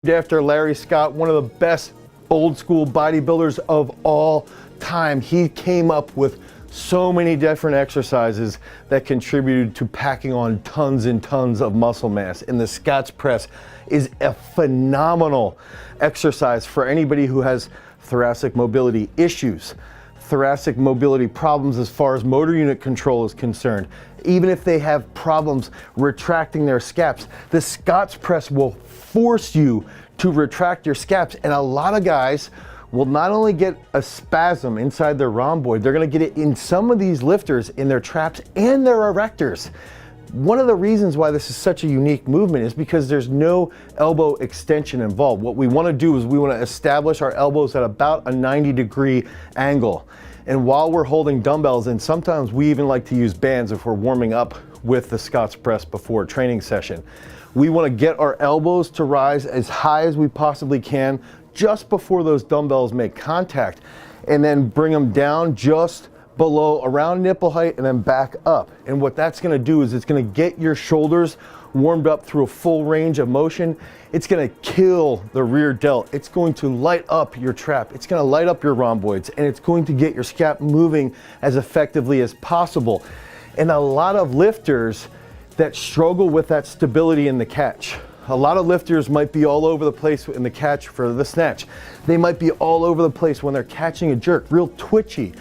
After Larry Scott, one of the best old school bodybuilders of all time. He came up with so many different exercises that contributed to packing on tons and tons of muscle mass. And the Scott's press is a phenomenal exercise for anybody who has thoracic mobility issues, thoracic mobility problems as far as motor unit control is concerned. Even if they have problems retracting their scaps, the Scott's press will force you to retract your scaps. And a lot of guys will not only get a spasm inside their rhomboid, they're gonna get it in some of these lifters in their traps and their erectors. One of the reasons why this is such a unique movement is because there's no elbow extension involved. What we want to do is we want to establish our elbows at about a 90-degree angle. And while we're holding dumbbells, and sometimes we even like to use bands if we're warming up with the Scott's press before a training session, we want to get our elbows to rise as high as we possibly can just before those dumbbells make contact, and then bring them down just below around nipple height and then back up. And what that's going to do is it's going to get your shoulders warmed up through a full range of motion. It's going to kill the rear delt. It's going to light up your trap. It's going to light up your rhomboids, and it's going to get your scap moving as effectively as possible. And a lot of lifters that struggle with that stability in the catch. A lot of lifters might be all over the place in the catch for the snatch. They might be all over the place when they're catching a jerk, real twitchy.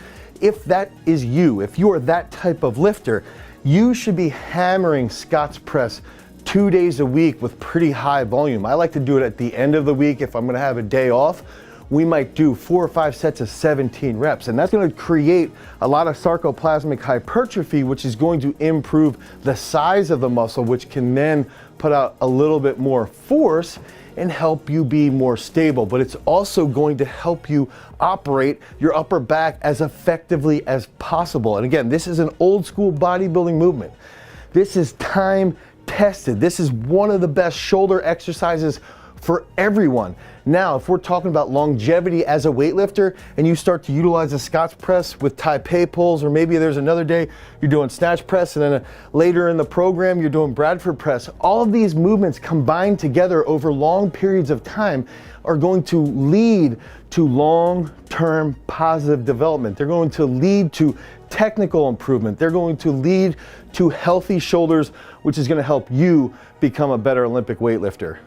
If that is you, if you are that type of lifter, you should be hammering Scott's press 2 days a week with pretty high volume. I like to do it at the end of the week if I'm gonna have a day off. We might do 4 or 5 sets of 17 reps, and that's gonna create a lot of sarcoplasmic hypertrophy, which is going to improve the size of the muscle, which can then put out a little bit more force and help you be more stable. But it's also going to help you operate your upper back as effectively as possible. And again, this is an old school bodybuilding movement. This is time tested. This is one of the best shoulder exercises for everyone. Now, if we're talking about longevity as a weightlifter and you start to utilize the Scott's press with Taipei pulls, or maybe there's another day you're doing snatch press, and then later in the program you're doing Bradford press, all of these movements combined together over long periods of time are going to lead to long-term positive development. They're going to lead to technical improvement. They're going to lead to healthy shoulders, which is going to help you become a better Olympic weightlifter.